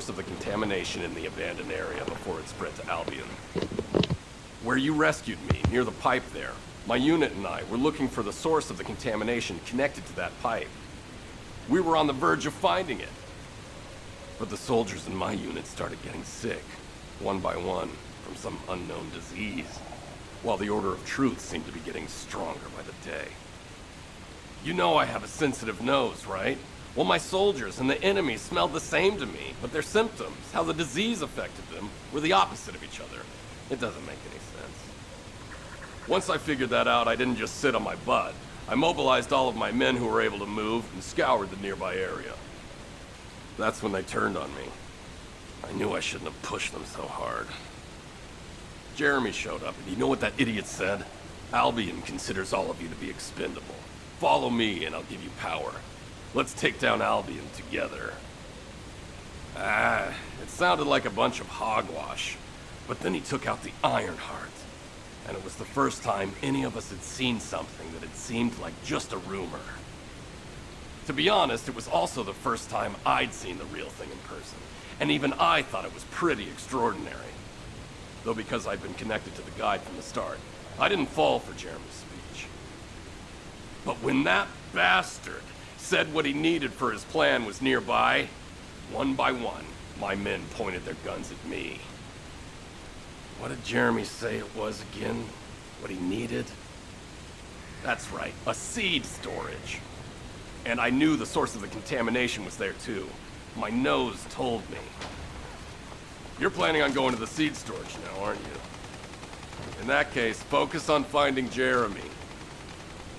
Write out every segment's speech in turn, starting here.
source of the contamination in the abandoned area before it spread to Albion. Where you rescued me, near the pipe there, my unit and I were looking for the source of the contamination connected to that pipe. We were on the verge of finding it. But the soldiers in my unit started getting sick, one by one, from some unknown disease, while the Order of Truth seemed to be getting stronger by the day. You know I have a sensitive nose, right? Well, my soldiers and the enemy smelled the same to me, but their symptoms, how the disease affected them, were the opposite of each other. It doesn't make any sense. Once I figured that out, I didn't just sit on my butt. I mobilized all of my men who were able to move and scoured the nearby area. That's when they turned on me. I knew I shouldn't have pushed them so hard. Jeremy showed up, and you know what that idiot said? Albion considers all of you to be expendable. Follow me, and I'll give you power. Let's take down Albion together. It sounded like a bunch of hogwash. But then he took out the Ironheart. And it was the first time any of us had seen something that had seemed like just a rumor. To be honest, it was also the first time I'd seen the real thing in person. And even I thought it was pretty extraordinary. Though because I'd been connected to the guide from the start, I didn't fall for Jeremy's speech. But when that bastard said what he needed for his plan was nearby, one by one, my men pointed their guns at me. What did Jeremy say it was again? What he needed? That's right, a seed storage. And I knew the source of the contamination was there too. My nose told me. You're planning on going to the seed storage now, aren't you? In that case, focus on finding Jeremy.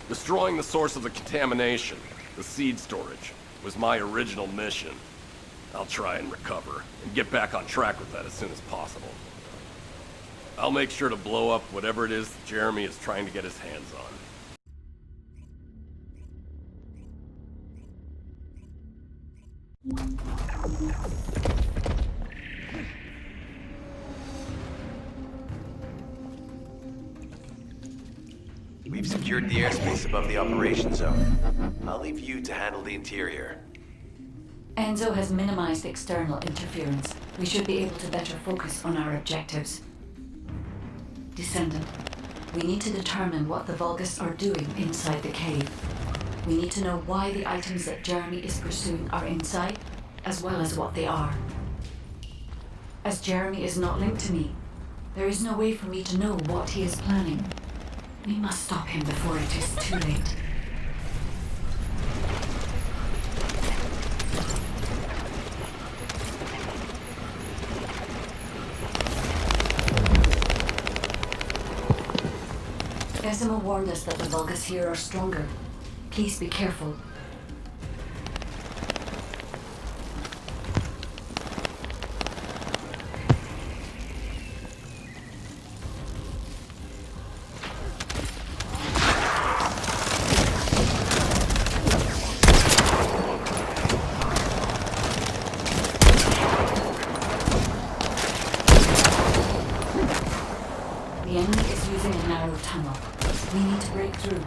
Destroying the source of the contamination, the seed storage, was my original mission. I'll try and recover, and get back on track with that as soon as possible. I'll make sure to blow up whatever it is that Jeremy is trying to get his hands on. We've secured the airspace above the operation zone. I'll leave you to handle the interior. Enzo has minimized external interference. We should be able to better focus on our objectives. Descendant, we need to determine what the Vulgus are doing inside the cave. We need to know why the items that Jeremy is pursuing are inside, as well as what they are. As Jeremy is not linked to me, there is no way for me to know what he is planning. We must stop him before it is too late. Decima warned us that the Vulgus here are stronger. Please be careful. The enemy is using a narrow tunnel. We need to break through.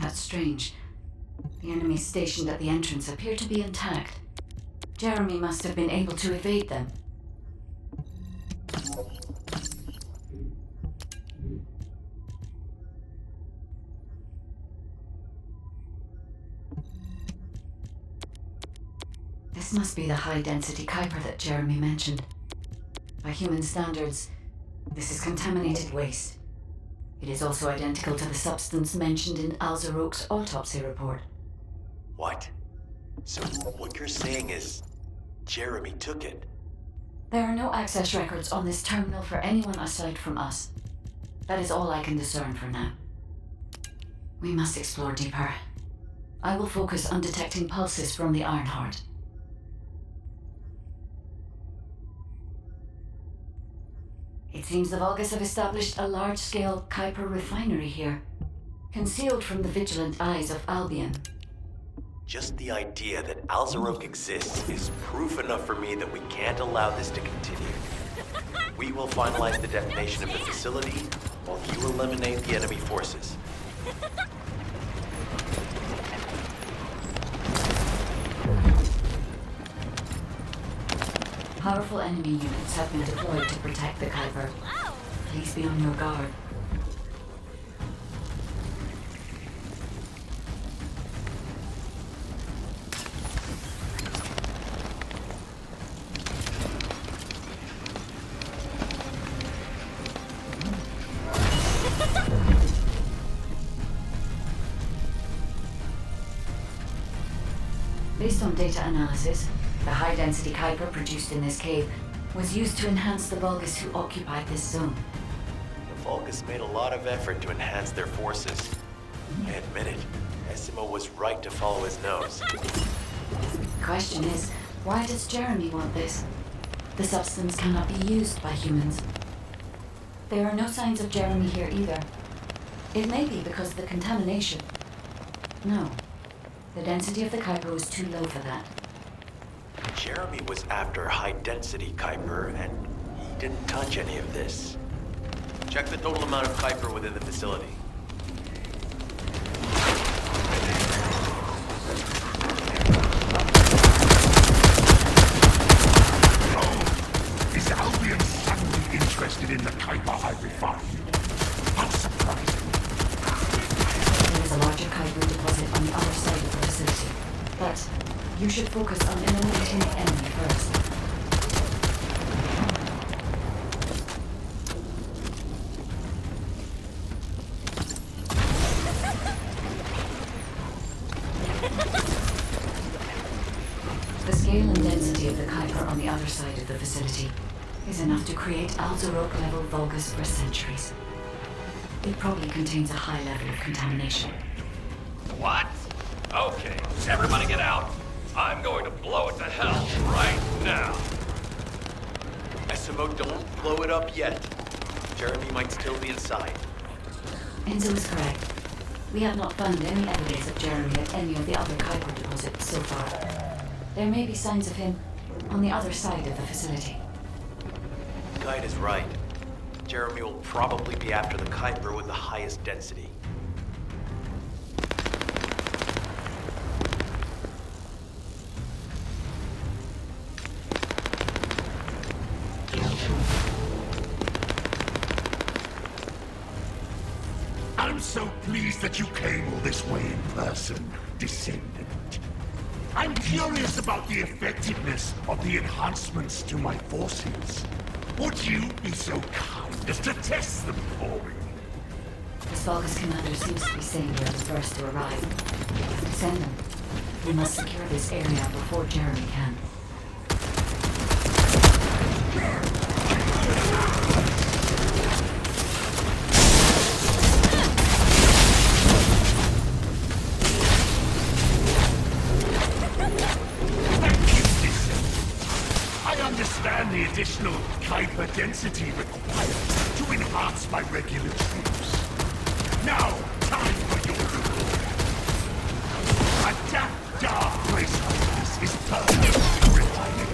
That's strange. The enemies stationed at the entrance appear to be intact. Jeremy must have been able to evade them. This must be the high-density Kuiper that Jeremy mentioned. By human standards, this is contaminated waste. It is also identical to the substance mentioned in Alzarok's autopsy report. What? So what you're saying is Jeremy took it? There are no access records on this terminal for anyone aside from us. That is all I can discern for now. We must explore deeper. I will focus on detecting pulses from the Ironheart. It seems the Vulgus have established a large-scale Kuiper refinery here, concealed from the vigilant eyes of Albion. Just the idea that Alzarok exists is proof enough for me that we can't allow this to continue. We will finalize the detonation of the facility while you eliminate the enemy forces. Powerful enemy units have been deployed to protect the Kuiper. Please be on your guard. Based on data analysis, the high-density Kuiper produced in this cave was used to enhance the Vulgus who occupied this zone. The Vulgus made a lot of effort to enhance their forces. I admit it, Essimo was right to follow his nose. The question is, why does Jeremy want this? The substance cannot be used by humans. There are no signs of Jeremy here either. It may be because of the contamination. No. The density of the Kuiper was too low for that. Jeremy was after high-density Kuiper, and he didn't touch any of this. Check the total amount of Kuiper within the facility. Oh, is Albion suddenly interested in the Kuiper I refined? How surprising. There is a larger Kuiper deposit on the other side of the facility, but you should focus on eliminating the enemy first. The scale and density of the Kuiper on the other side of the facility is enough to create Alzarok-level Vulgus for centuries. It probably contains a high level of contamination. What? Okay, everybody get out. I'm going to blow it to hell right now. Essimo, don't blow it up yet. Jeremy might still be inside. Enzo is correct. We have not found any evidence of Jeremy at any of the other Kuiper deposits so far. There may be signs of him on the other side of the facility. Guide is right. Jeremy will probably be after the Kuiper with the highest density. I'm so pleased that you came all this way in person, Descendant. I'm curious about the effectiveness of the enhancements to my forces. Would you be so kind as to test them for me? This Vulgus commander seems to be saying you're the first to arrive. Send them. We must secure this area before Jeremy can. The additional Kuiper density required to enhance my regular troops. Now, time for your reward. A dark place like this is perfectly refining.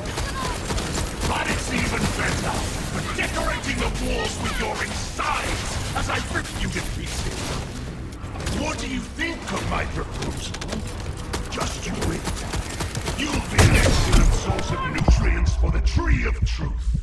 But it's even better for decorating the walls with your insides as I rip you to pieces. What do you think of my proposal? Just you wait. You'll be an excellent source of nutrients for the Tree of Truth.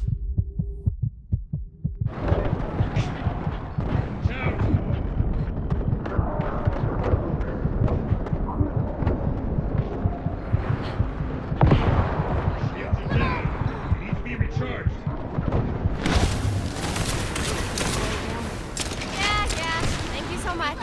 Need to be recharged. Yeah. Thank you so much.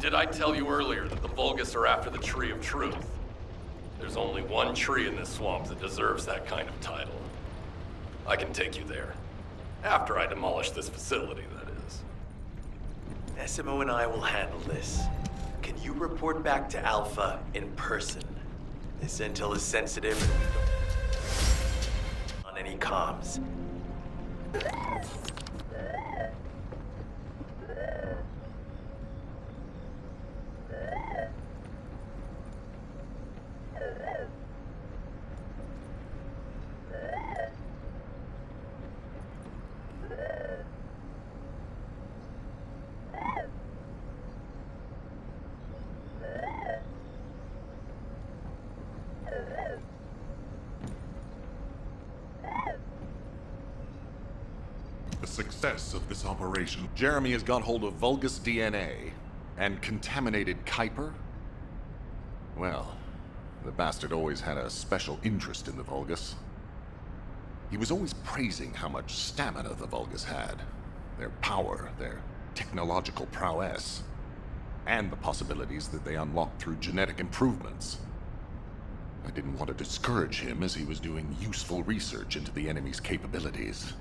Did I tell you earlier that the Vulgus are after the Tree of Truth? There's only one tree in this swamp that deserves that kind of title. I can take you there. After I demolish this facility, that is. SMO and I will handle this. Can you report back to Alpha in person? This intel is sensitive. On any comms. The success of this operation. Jeremy has got hold of Vulgus DNA and contaminated Kuiper. Well, the bastard always had a special interest in the Vulgus. He was always praising how much stamina the Vulgus had, their power, their technological prowess, and the possibilities that they unlocked through genetic improvements. I didn't want to discourage him as he was doing useful research into the enemy's capabilities.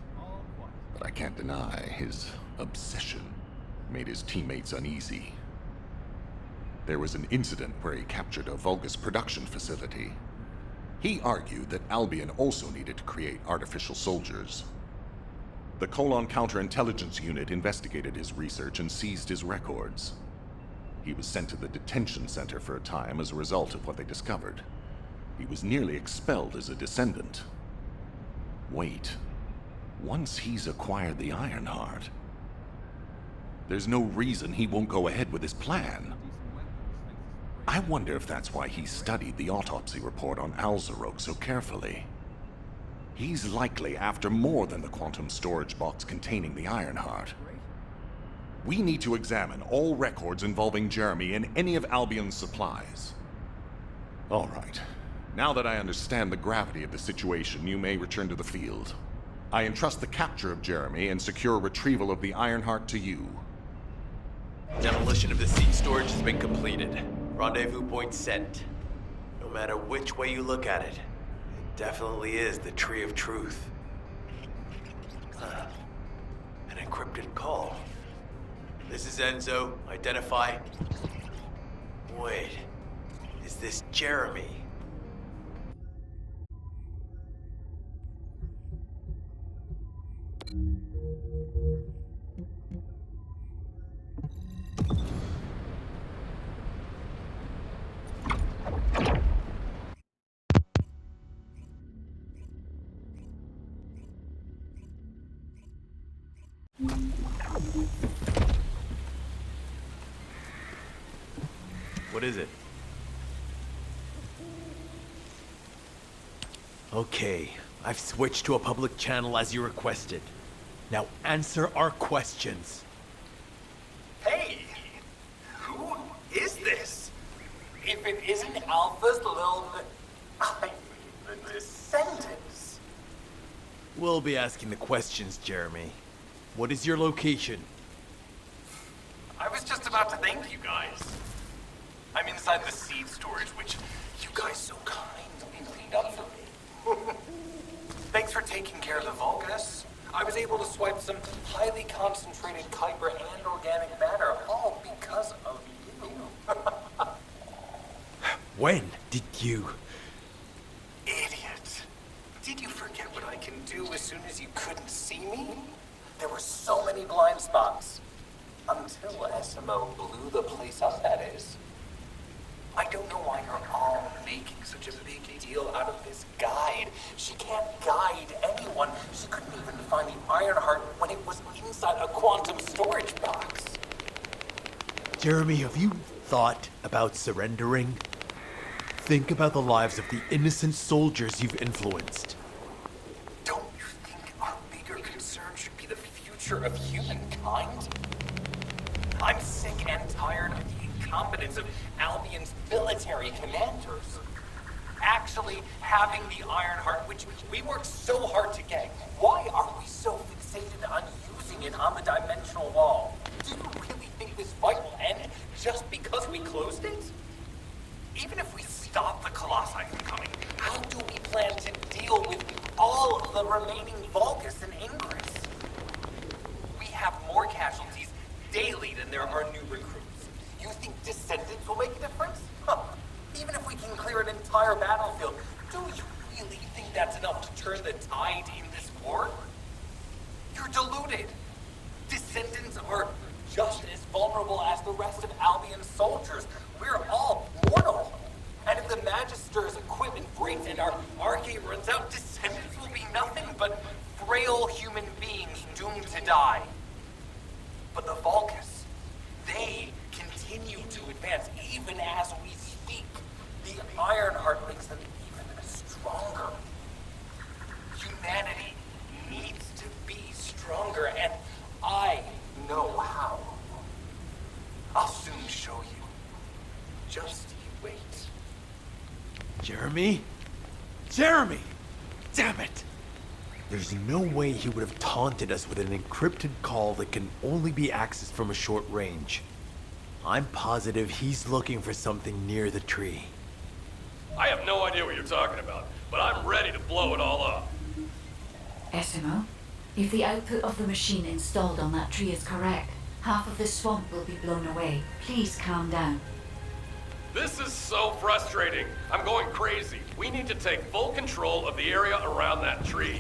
But I can't deny his obsession made his teammates uneasy. There was an incident where he captured a Vulgus production facility. He argued that Albion also needed to create artificial soldiers. The Colon Counterintelligence Unit investigated his research and seized his records. He was sent to the detention center for a time as a result of what they discovered. He was nearly expelled as a Descendant. Wait. Once he's acquired the Ironheart, there's no reason he won't go ahead with his plan. I wonder if that's why he studied the autopsy report on Alzarok so carefully. He's likely after more than the quantum storage box containing the Ironheart. We need to examine all records involving Jeremy and any of Albion's supplies. All right. Now that I understand the gravity of the situation, you may return to the field. I entrust the capture of Jeremy and secure retrieval of the Ironheart to you. Demolition of the seed storage has been completed. Rendezvous point set. No matter which way you look at it, it definitely is the Tree of Truth. An encrypted call. This is Enzo. Identify. Wait. Is this Jeremy? What is it? Okay, I've switched to a public channel as you requested. Now answer our questions. Hey! Who is this? If it isn't Alpha's little... I mean, the Descendants. We'll be asking the questions, Jeremy. What is your location? I was just about to thank you guys. I'm inside the seed storage, which you guys so kindly cleaned up for me. Thanks for taking care of the Vulgus. I was able to swipe some highly concentrated Kuiper and organic matter, all because of you. When did you? Idiot. Did you forget what I can do as soon as you couldn't see me? There were so many blind spots. Until SMO blew the place up, that is. I don't know why you're all making such a big deal out of this guide. She can't guide anyone. She couldn't even find the Ironheart when it was inside a quantum storage box. Jeremy, have you thought about surrendering? Think about the lives of the innocent soldiers you've influenced. Don't you think our bigger concern should be the future of humankind? I'm sick and tired of the incompetence of Albion's military commanders. Actually having the Ironheart, which we worked so hard to get, why are we so fixated on using it on the dimensional wall? Do you really think this fight will end just because closed it? Even if we stop the Colossi from coming, how do we plan to deal with all of the remaining Vulgus and Ingress? We have more casualties daily than there are new recruits. You think Descendants will make a difference? Huh. Even if we can clear an entire battlefield, do you really think that's enough to turn the tide in this war? You're deluded. Descendants are just as vulnerable as the rest of Albion's soldiers. We're all mortal. And if the Magister's equipment breaks and our arcade runs out, Descendants will be nothing but frail human beings doomed to die. But the Vulgus, they continue to advance even as we speak. The Ironheart makes them even stronger. Humanity needs to be stronger, and I know how. I'll soon show you. Just you wait. Jeremy? Jeremy! Damn it! There's no way he would have taunted us with an encrypted call that can only be accessed from a short range. I'm positive he's looking for something near the tree. I have no idea what you're talking about, but I'm ready to blow it all up. SMO, if the output of the machine installed on that tree is correct, half of the swamp will be blown away. Please calm down. This is so frustrating. I'm going crazy. We need to take full control of the area around that tree.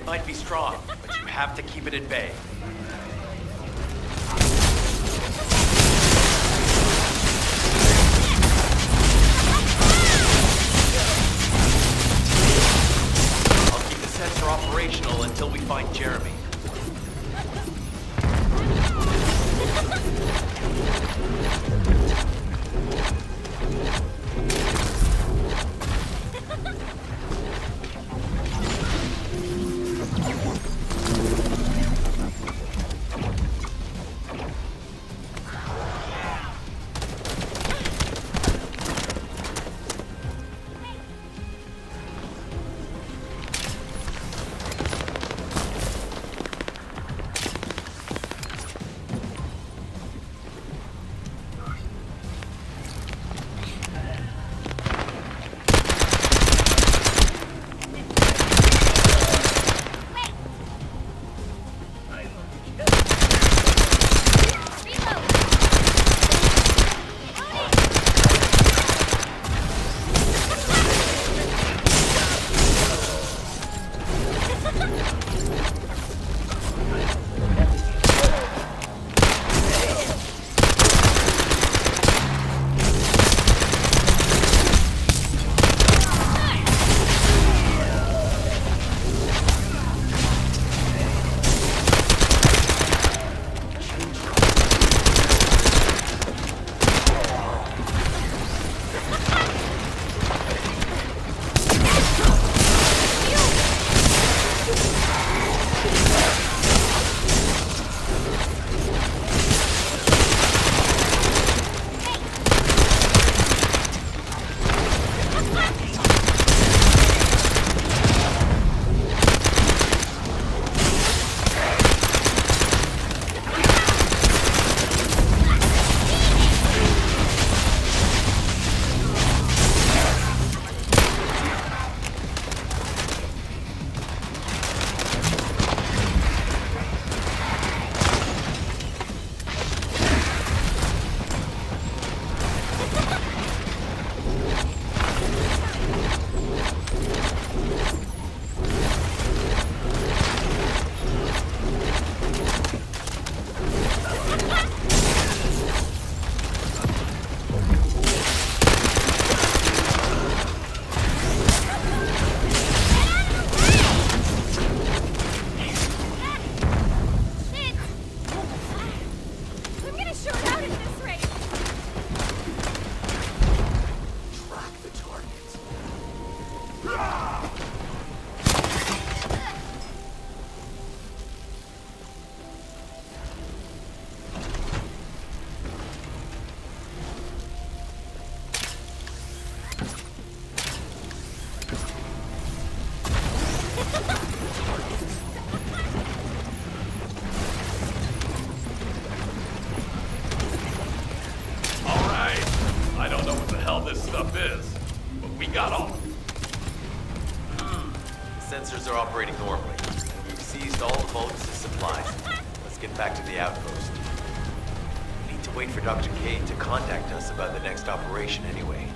Might be strong, but you have to keep it at bay. I'll keep the sensor operational until we find Jeremy. Sensors are operating normally. We've seized all the Vulgus' supplies. Let's get back to the outpost. We need to wait for Dr. K to contact us about the next operation anyway.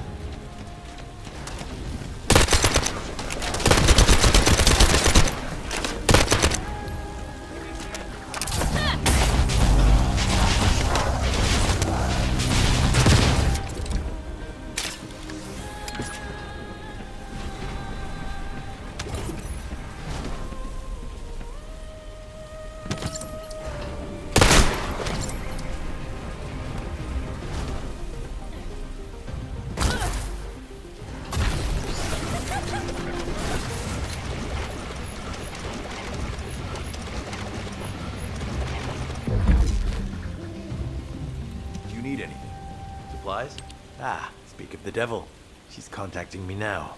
Supplies? Ah, speak of the devil. She's contacting me now.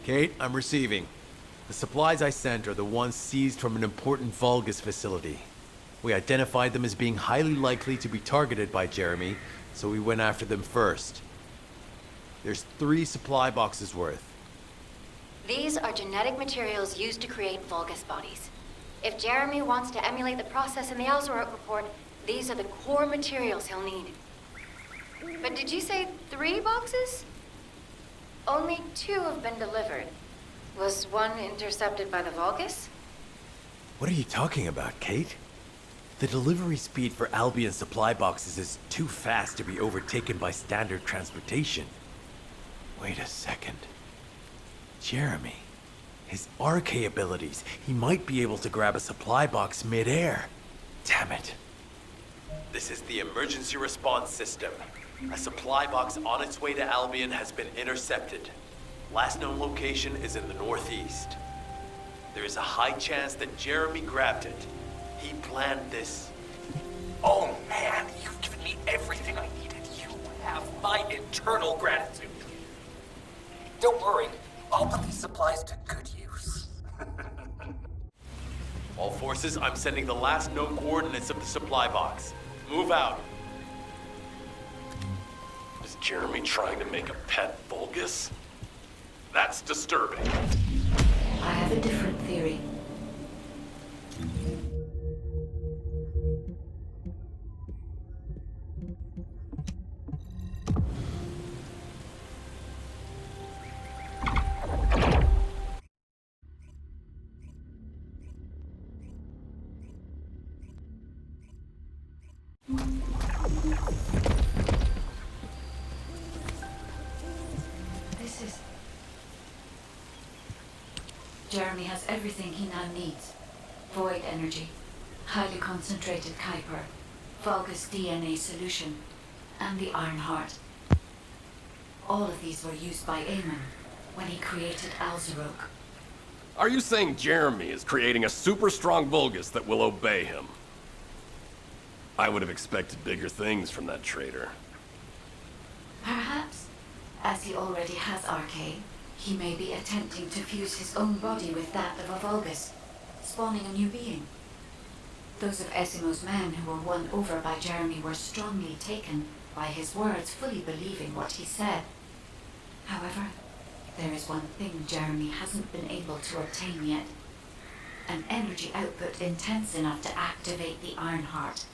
Kate, I'm receiving. The supplies I sent are the ones seized from an important Vulgus facility. We identified them as being highly likely to be targeted by Jeremy, so we went after them first. There's 3 supply boxes worth. These are genetic materials used to create Vulgus bodies. If Jeremy wants to emulate the process in the Alzarok report, these are the core materials he'll need. But did you say 3 boxes? Only 2 have been delivered. Was one intercepted by the Vulgus? What are you talking about, Kate? The delivery speed for Albion supply boxes is too fast to be overtaken by standard transportation. Wait a second. Jeremy. His RK abilities. He might be able to grab a supply box mid-air. Damn it. This is the emergency response system. A supply box on its way to Albion has been intercepted. Last known location is in the northeast. There is a high chance that Jeremy grabbed it. He planned this. Oh man, you've given me everything I needed. You have my eternal gratitude. Don't worry, I'll put these supplies to good use. All forces, I'm sending the last known coordinates of the supply box. Move out. Is Jeremy trying to make a pet Vulgus? That's disturbing. I have a different theory. Jeremy has everything he now needs. Void energy, highly concentrated Kuiper, Vulgus DNA solution, and the Iron Heart. All of these were used by Eamon when he created Alzarok. Are you saying Jeremy is creating a super strong Vulgus that will obey him? I would have expected bigger things from that traitor. Perhaps, as he already has RK, he may be attempting to fuse his own body with that of a Vulgus, spawning a new being. Those of Esimo's men who were won over by Jeremy were strongly taken by his words, fully believing what he said. However, there is one thing Jeremy hasn't been able to obtain yet. An energy output intense enough to activate the Iron Heart.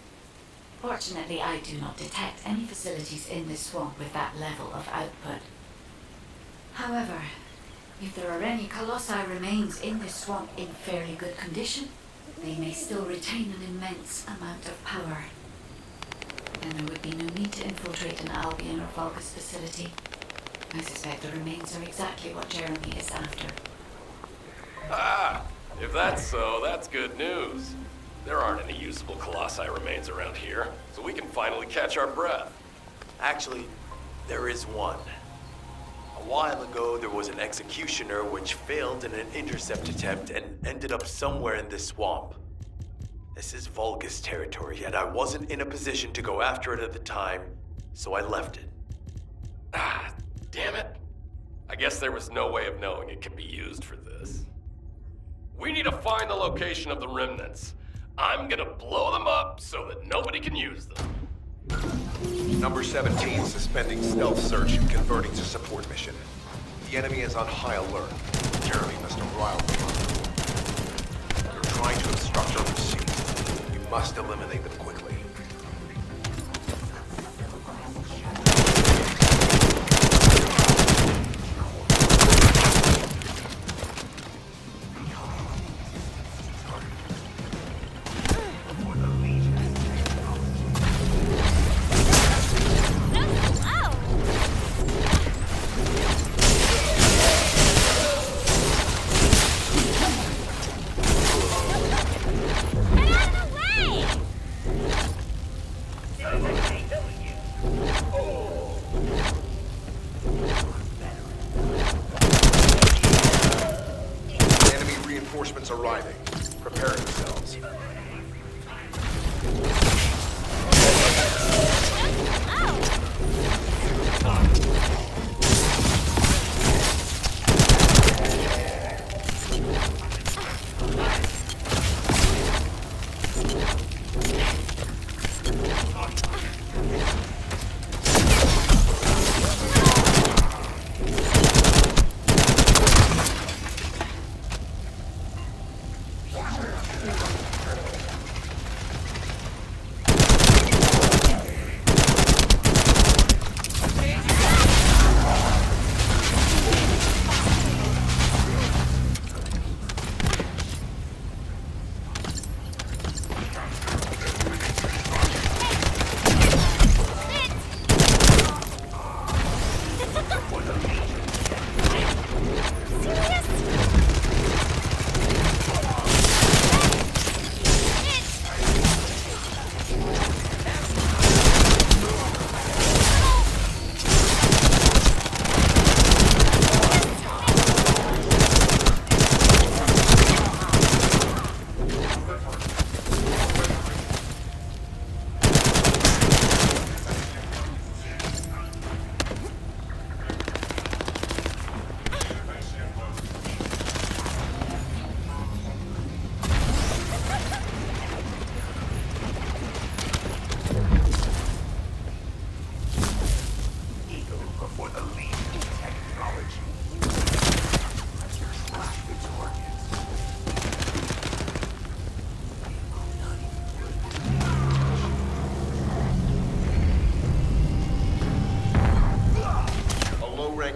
Fortunately, I do not detect any facilities in this swamp with that level of output. However, if there are any Colossi remains in this swamp in fairly good condition, they may still retain an immense amount of power. Then there would be no need to infiltrate an Albion or Vulgus facility. I suspect the remains are exactly what Jeremy is after. Ah! If that's so, that's good news. There aren't any usable Colossi remains around here, so we can finally catch our breath. Actually, there is one. A while ago, there was an executioner which failed in an intercept attempt and ended up somewhere in this swamp. This is Vulgus territory, and I wasn't in a position to go after it at the time, so I left it. Ah, damn it. I guess there was no way of knowing it could be used for this. We need to find the location of the remnants. I'm gonna blow them up so that nobody can use them. Number 17 suspending stealth search and converting to support mission. The enemy is on high alert. Jeremy must have riled them up. They're trying to obstruct our pursuit. We must eliminate them quickly. Reinforcements arriving. Prepare yourselves.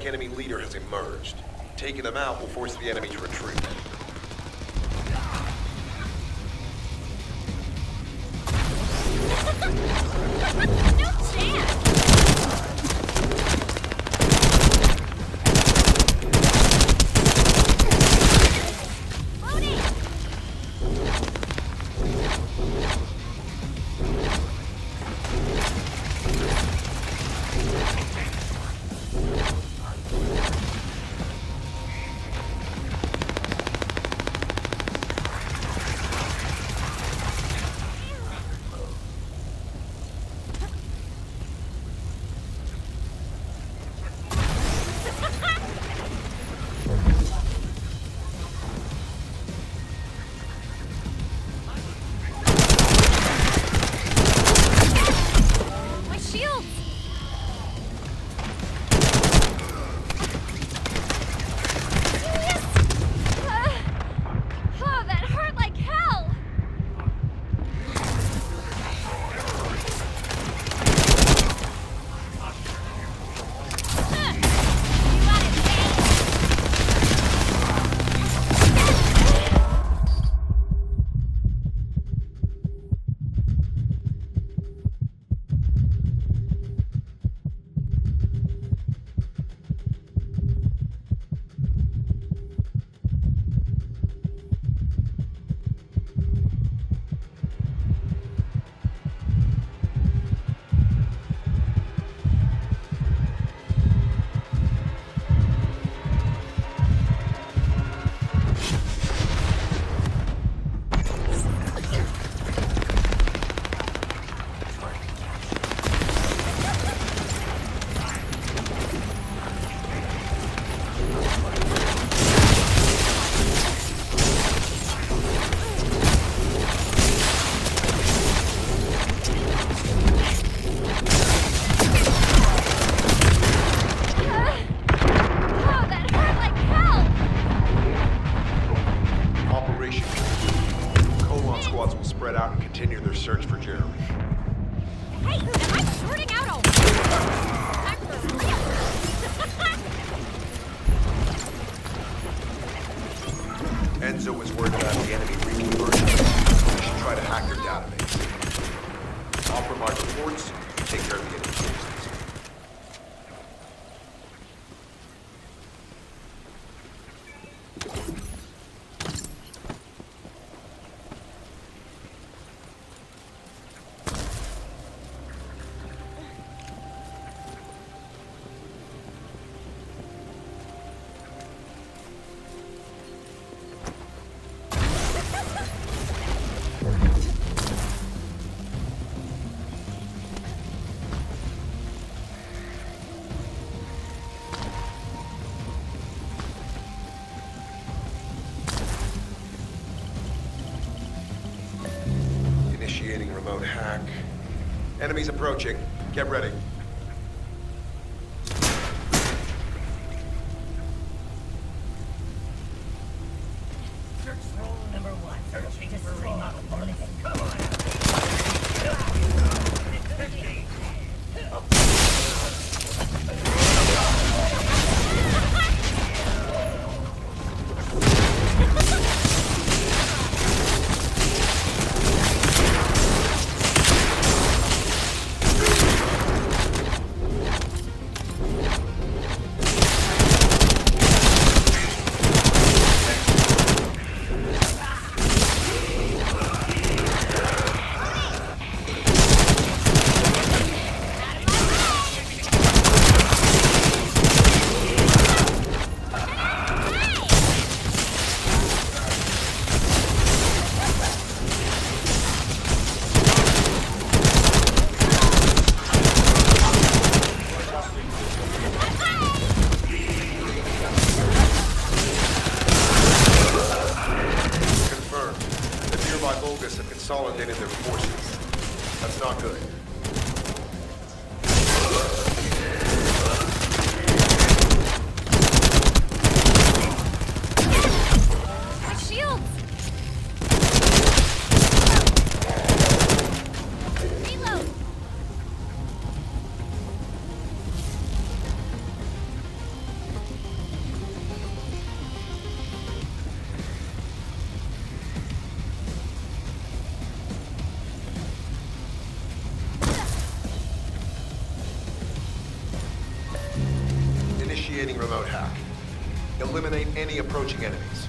Enemy leader has emerged. Taking them out will force the enemy to retreat. No chance! Enzo was worried about the enemy reconversion. We should try to hack their database. I'll provide reports, take care of the enemy forces. Initiating remote hack. Enemies approaching. Get ready. Vulgus have consolidated their forces. That's not good. Shields! Reload! Initiating remote hack. Eliminate any approaching enemies.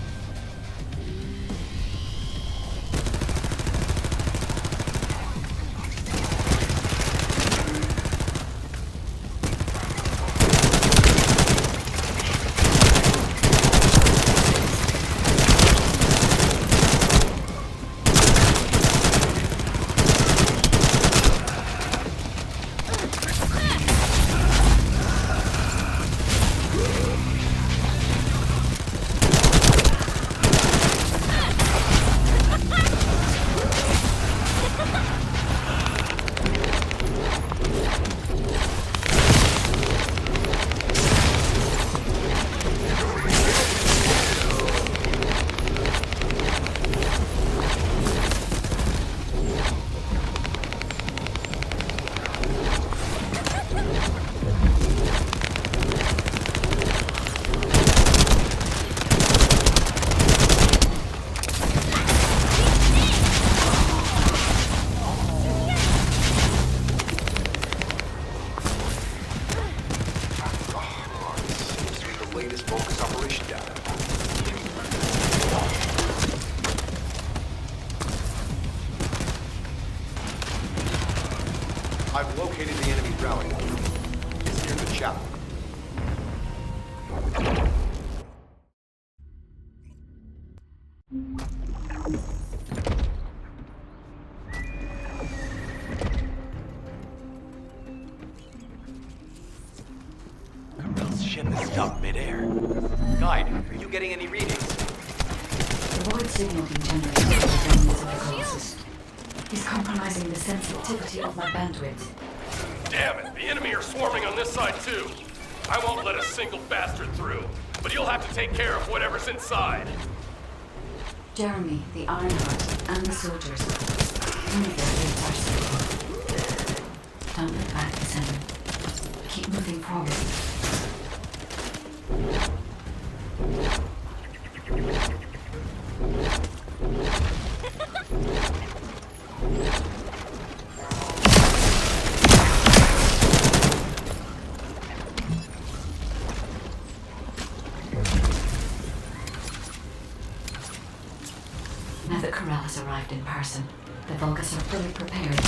Latest Vulgus operation data. I've located the enemy rally point. It's near the chapel. Ship is stuck midair. Guide, are you getting any readings? The void signal being generated by the remnants of the Colossus is compromising the sensitivity of my bandwidth. Damn it, the enemy are swarming on this side too. I won't let a single bastard through, but you'll have to take care of whatever's inside. Jeremy, the Ironheart, and the soldiers. None of their fates are safe. Don't look back, Descendant. Keep moving forward. Now that Corral has arrived in person, the Vulgus are fully prepared.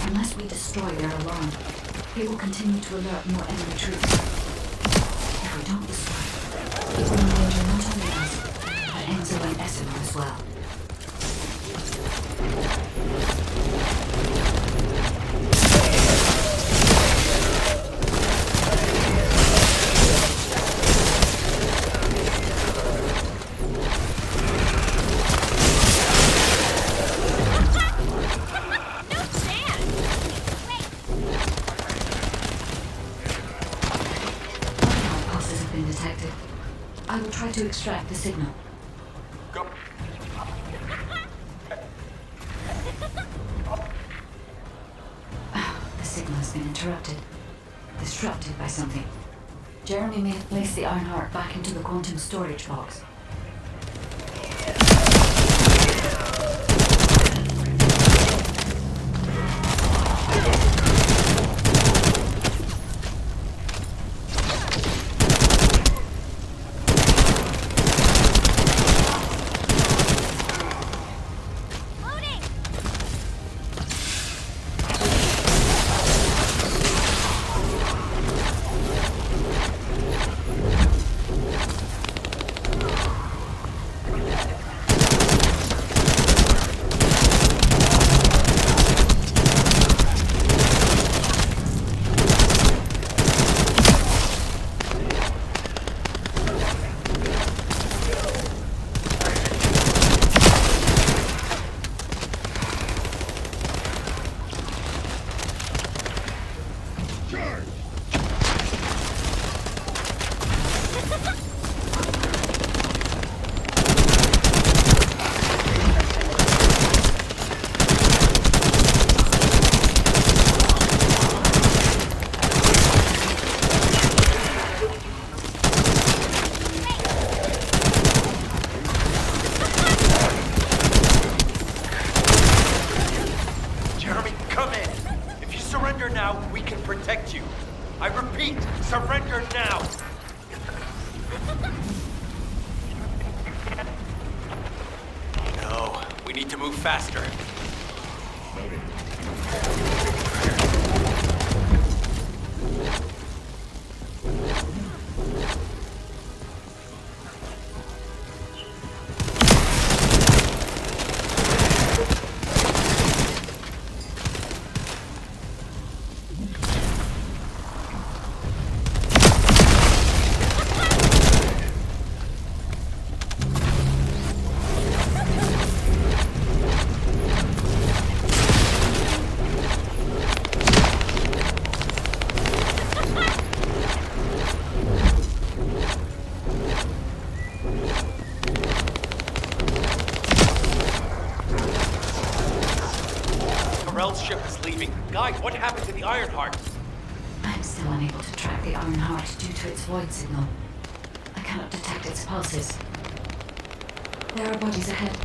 Unless we destroy their alarm, it will continue to alert more enemy troops. If we don't destroy it, it will endanger not only us, but Enzo and Essimo as well. I will try to extract the signal. Go. The signal has been interrupted. Disrupted by something. Jeremy may have placed the Ironheart back into the quantum storage box. Faster. Ship is leaving. Guys, what happened to the Ironheart? I'm still unable to track the Ironheart due to its void signal. I cannot detect its pulses. There are bodies ahead.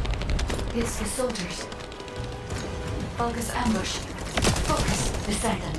It's the soldiers. Vulgus ambush. Focus, Descendant.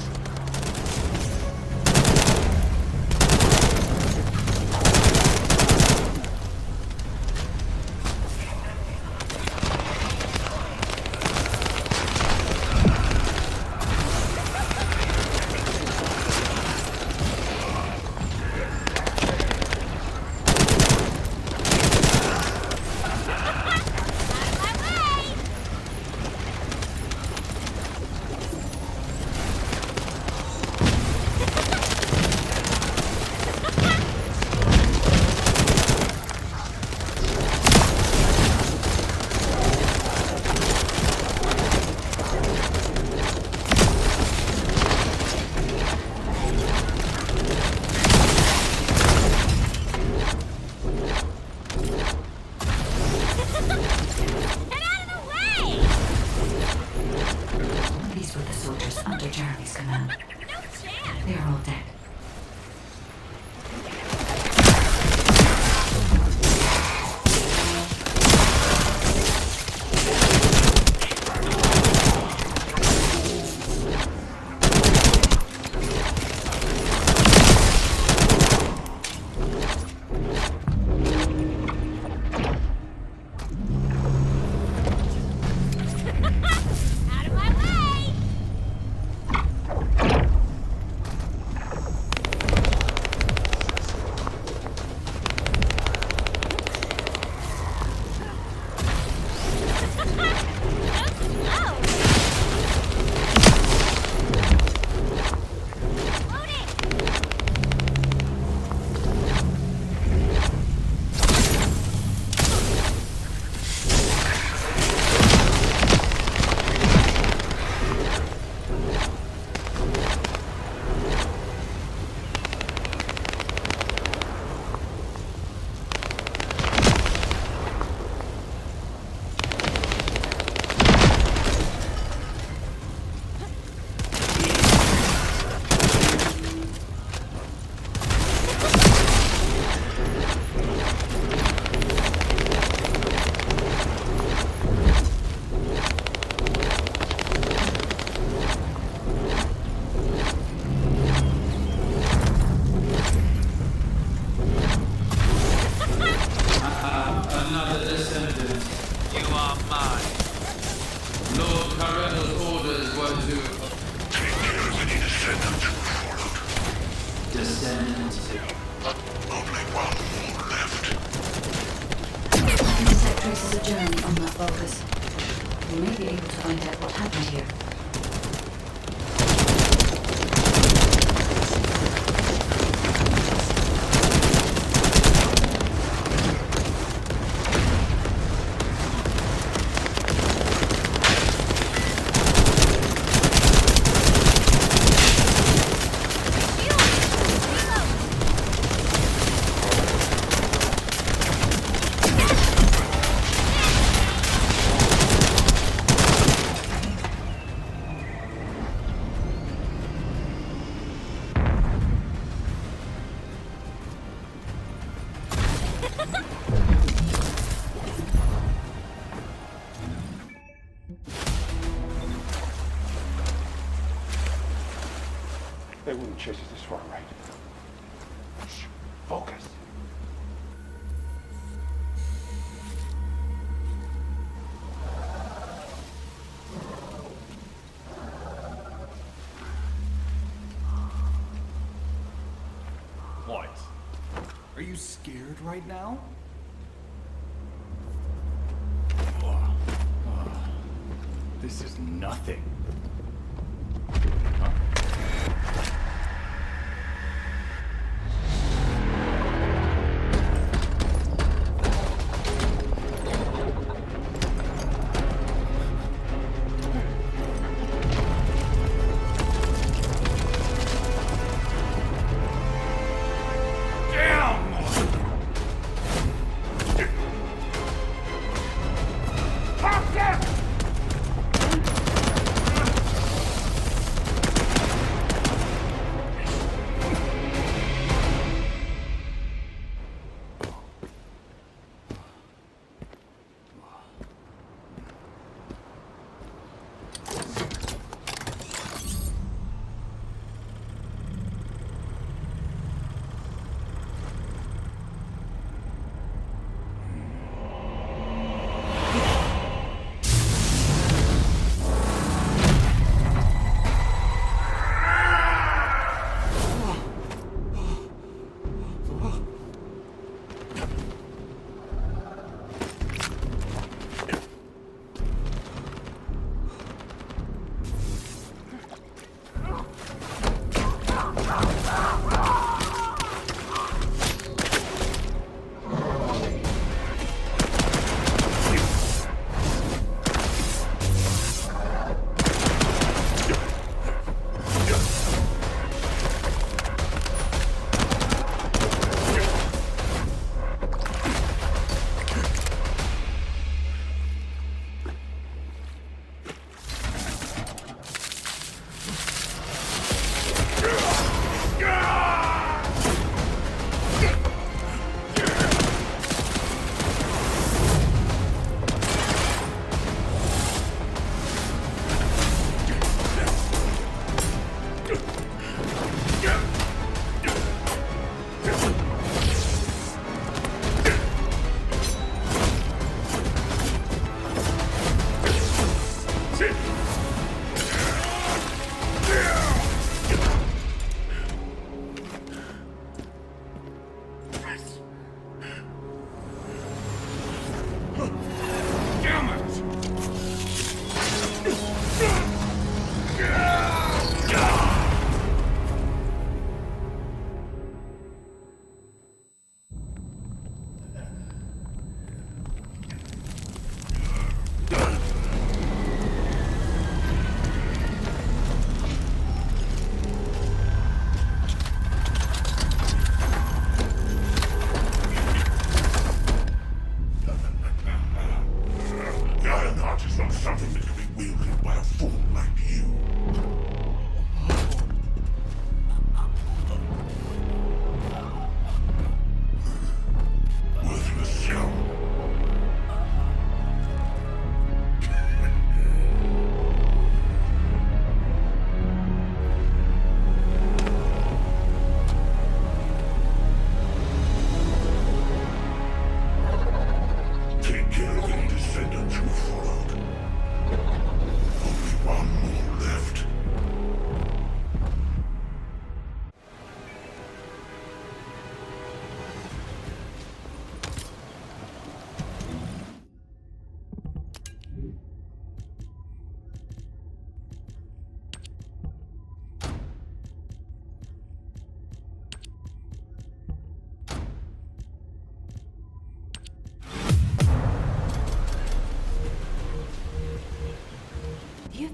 You are mine. Lord Carreno's orders were to take care of any descendants who followed. Descendants. Only one more left. I can detect traces of Jeremy on that Vulgus. We may be able to find out what happened here. They wouldn't chase us this far, right? Shh. Focus. What? Are you scared right now? This is nothing. Huh?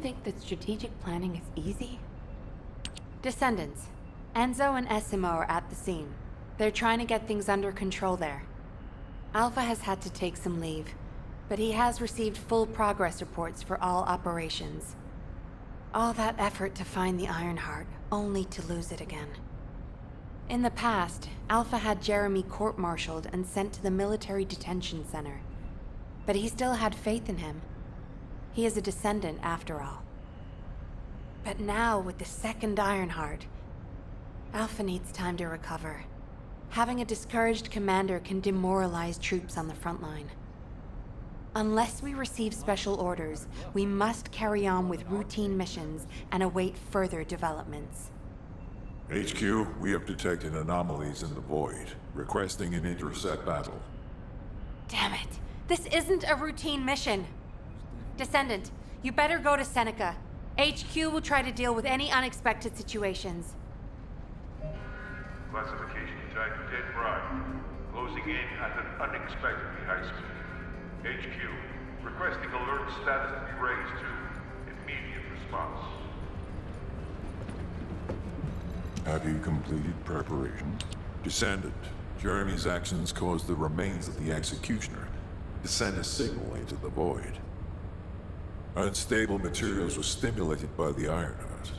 think that strategic planning is easy? Descendants. Enzo and Essimo are at the scene. They're trying to get things under control there. Alpha has had to take some leave, but he has received full progress reports for all operations. All that effort to find the Ironheart, only to lose it again. In the past, Alpha had Jeremy court-martialed and sent to the military detention center. But he still had faith in him. He is a Descendant after all. But now, with the second Ironheart, Alpha needs time to recover. Having a discouraged commander can demoralize troops on the front line. Unless we receive special orders, we must carry on with routine missions and await further developments. HQ, we have detected anomalies in the void, requesting an intercept battle. Damn it! This isn't a routine mission! Descendant, you better go to Seneca. HQ will try to deal with any unexpected situations. Classification type Dead Bride. Closing in at an unexpectedly high speed. HQ, requesting alert status to be raised to immediate response. Have you completed preparation? Descendant, Jeremy's actions caused the remains of the Executioner to send a signal into the void. Unstable materials were stimulated by the Ironheart,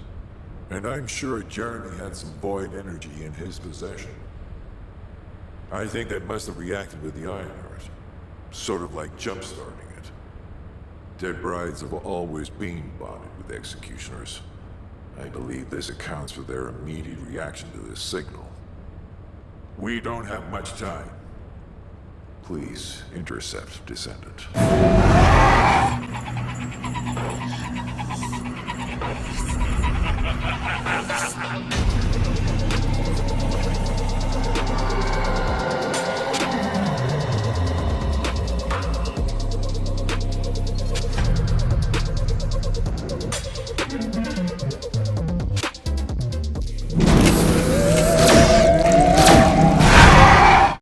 and I'm sure Jeremy had some void energy in his possession. I think that must have reacted with the Ironheart, sort of like jump-starting it. Dead brides have always been bonded with Executioners. I believe this accounts for their immediate reaction to this signal. We don't have much time. Please intercept Descendant.